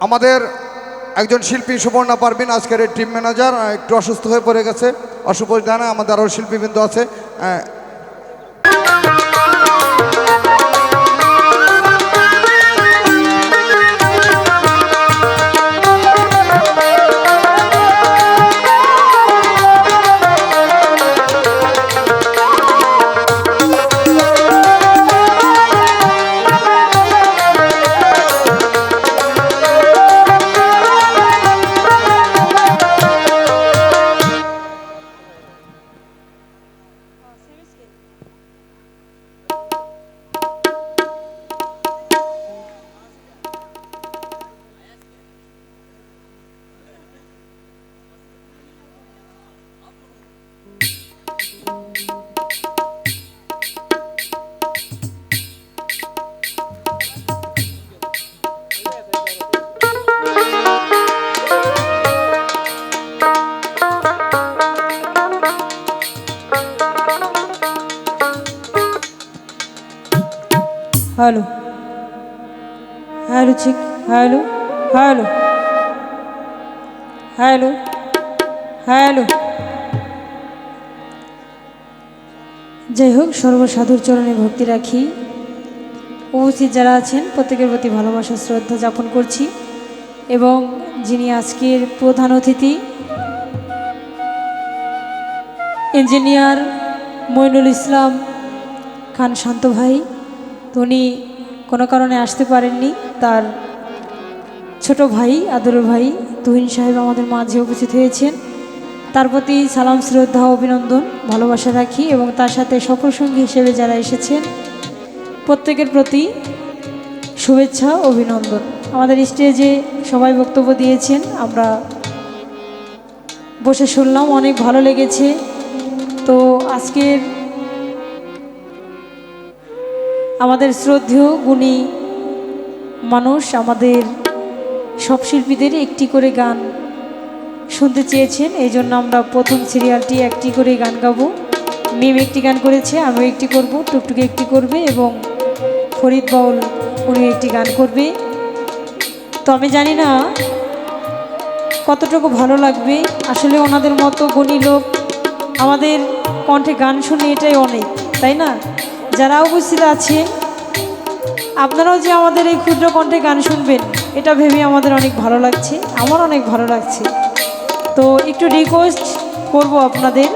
আমাদের একজন শিল্পী সুবর্ণা পারভিন আজকের এই টিম ম্যানেজার একটু অসুস্থ হয়ে পড়ে গেছে, অশুভ জানা। আমাদের আরও শিল্পীবৃন্দ আছে। हेलो हेलो चिक हेलो हेलो हेलो हेलो যাই হোক সর্বসাধুর চরণে ভক্তি রাখি। উপস্থিত যারা আছেন প্রত্যেকের প্রতি ভালোবাসা শ্রদ্ধা যাপন করছি এবং যিনি আজকের প্রধান অতিথি ইঞ্জিনিয়ার মইনুল ইসলাম খান শান্ত ভাই, উনি কোনো কারণে আসতে পারেননি। তার ছোট ভাই আদরের ভাই তুহিন সাহেব আমাদের মাঝে উপস্থিত হয়েছেন। তার প্রতি সালাম শ্রদ্ধা অভিনন্দন ভালোবাসা রাখি এবং তার সাথে সফরসঙ্গী হিসেবে যারা এসেছেন প্রত্যেকের প্রতি শুভেচ্ছা অভিনন্দন। আমাদের স্টেজে সবাই বক্তব্য দিয়েছেন, আমরা বসে শুনলাম, অনেক ভালো লেগেছে। তো আজকের আমাদের শ্রদ্ধেয় গুণী মানুষ আমাদের সব শিল্পীদের একটি করে গান শুনতে চেয়েছেন, এই জন্য আমরা প্রথম সিরিয়ালটি একটি করে গান গাবো। মিম একটি গান করেছে, আমিও একটি করব, টুকটুকি একটি করবে এবং ফরিদ বাউল উনি একটি গান করবে। তো আমি জানি না কতটুকু ভালো লাগবে, আসলে ওনাদের মতো গুণী লোক আমাদের কণ্ঠে গান শুনে এটাই অনেক, তাই না? যারা উপস্থিত আছেন আপনারাও যে আমাদের এই ক্ষুদ্র কণ্ঠে গান শুনবেন এটা ভেবে আমাদের অনেক ভালো লাগছে, আমার অনেক ভালো লাগছে। তো একটু রিকোয়েস্ট করব আপনাদের,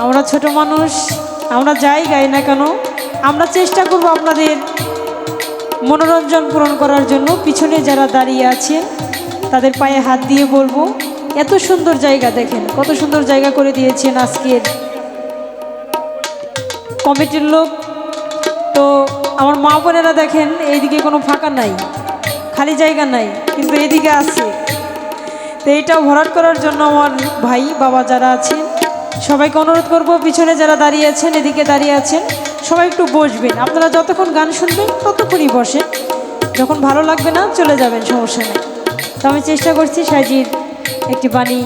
আমরা ছোট মানুষ, আমরা যাই গাই না কেন আমরা চেষ্টা করব আপনাদের মনোরঞ্জন পূরণ করার জন্য। পিছনে যারা দাঁড়িয়ে আছেন তাদের পায়ে হাত দিয়ে বলবো, এত সুন্দর জায়গা দেখেন, কত সুন্দর জায়গা করে দিয়েছেন আজকের কমিটির লোক। তো আমার মা বোনেরা দেখেন এইদিকে কোনো ফাঁকা নাই, খালি জায়গা নাই, কিন্তু এদিকে আছে। তো এইটাও ভরাট করার জন্য আমার ভাই বাবা যারা আছেন সবাইকে অনুরোধ করব, পিছনে যারা দাঁড়িয়ে আছেন এদিকে দাঁড়িয়ে আছেন সবাই একটু বসবেন। আপনারা যতক্ষণ গান শুনবেন ততক্ষণই বসেন, যখন ভালো লাগবে না চলে যাবেন, সমস্যা নেই। তো আমি চেষ্টা করছি সাজির একটি বাণী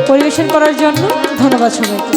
পরিবেশন করার জন্য। ধন্যবাদ সবাইকে।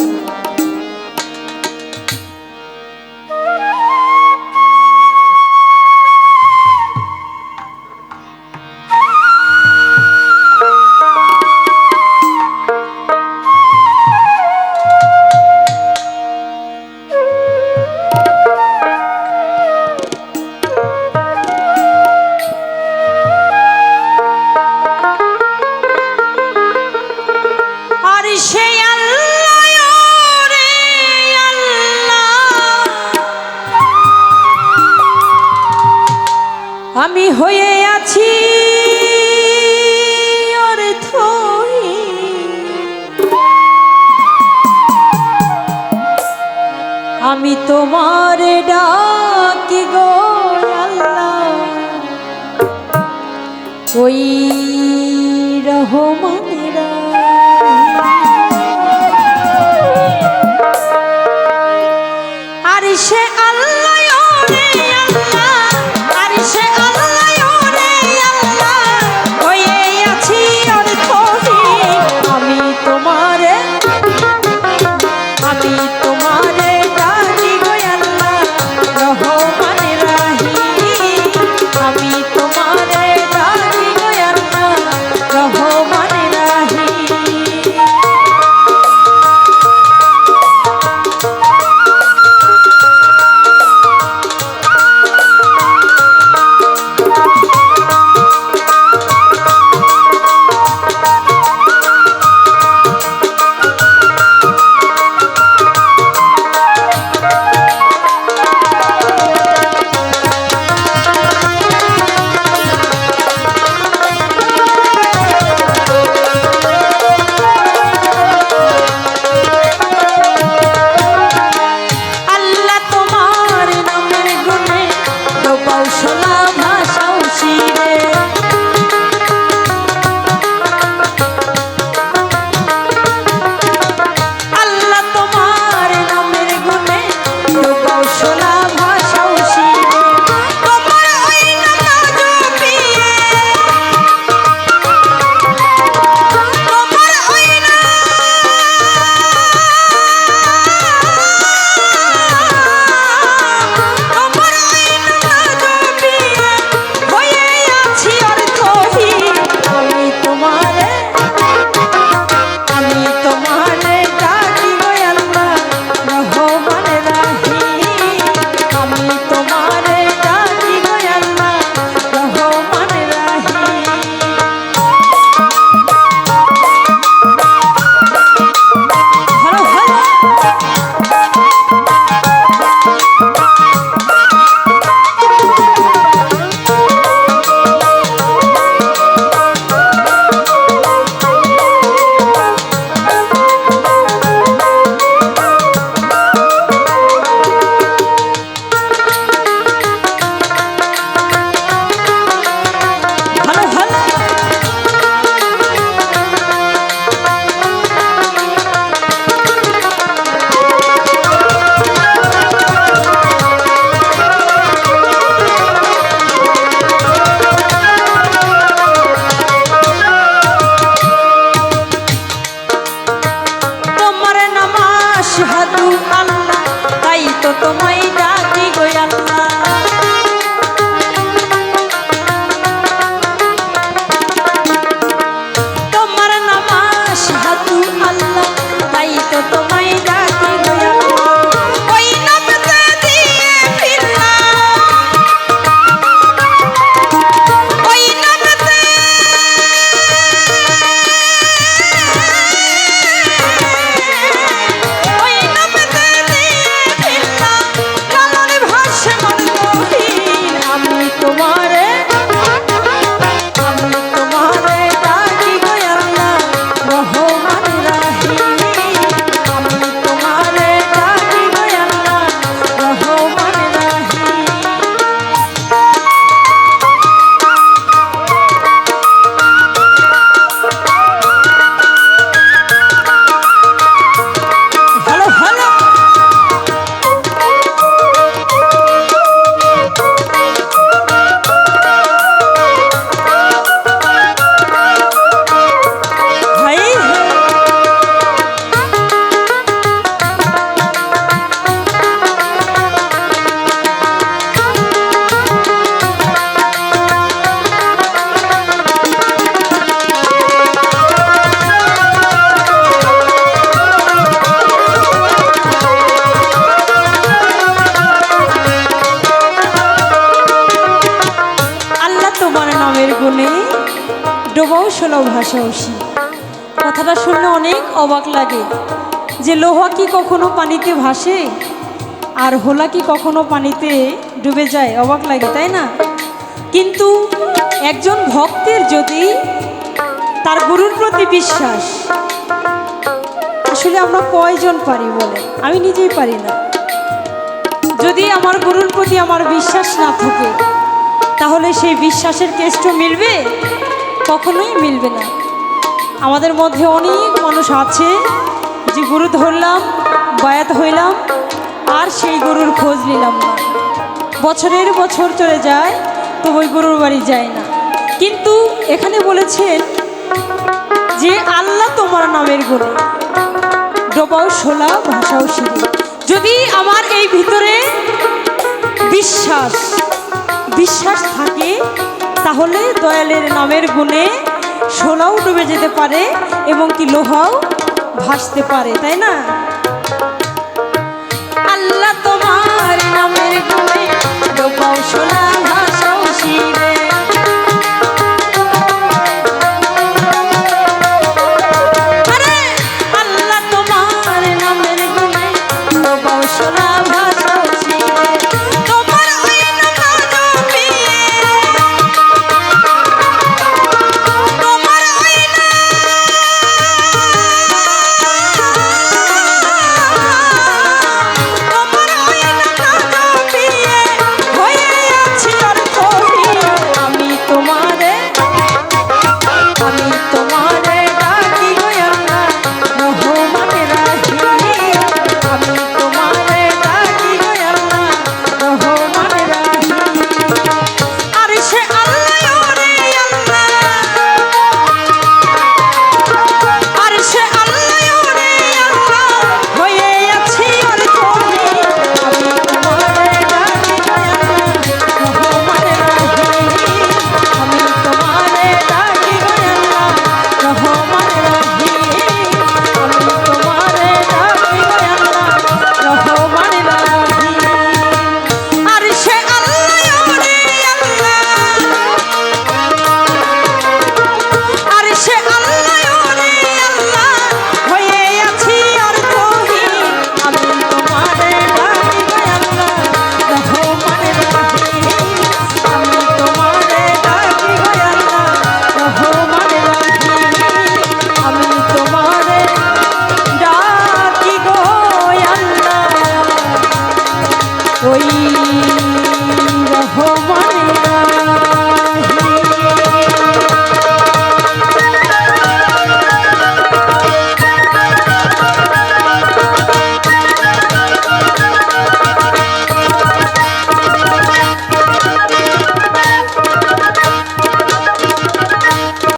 আমি হয়ে আছি আমি তোমার ডাকি গো আল্লাহ, ওই রহমানেরা আর সে আমি তোমারে ডাকি শোলাও ভাষাও শির। কথাটা শুনলে অনেক অবাক লাগে যে লোহা কি কখনো পানিতে ভাসে আর হোলা কি কখনো পানিতে ডুবে যায়, অবাক লাগে তাই না? কিন্তু একজন ভক্তের যদি তার গুরুর প্রতি বিশ্বাস, আসলে আমরা কয়জন পারি বলে, আমি নিজেই পারি না। যদি আমার গুরুর প্রতি আমার বিশ্বাস না থাকে তাহলে সেই বিশ্বাসের কেষ্ট মিলবে? কখনোই মিলবে না। আমাদের মধ্যে অনেক মানুষ আছে যে গুরু ধরলাম, বায়াত হইলাম, আর সেই গুরুর খোঁজ নিলাম না, বছরের বছর চলে যায় তো ওই গুরুর বাড়ি যায় না। কিন্তু এখানে বলেছেন যে আল্লাহ তোমার নামের গুণে ডোবাও শোলা ভাষাও শিরি। যদি আমার এই ভিতরে বিশ্বাস থাকে তাহলে দয়ালের নামের গুণে শোলাও ডুবে যেতে পারে এবং কি লোহাও ভাসতে পারে, তাই না? আল্লাহ তোমার নামের গুণে ডোবাও শোলা ভাষাও শিরি।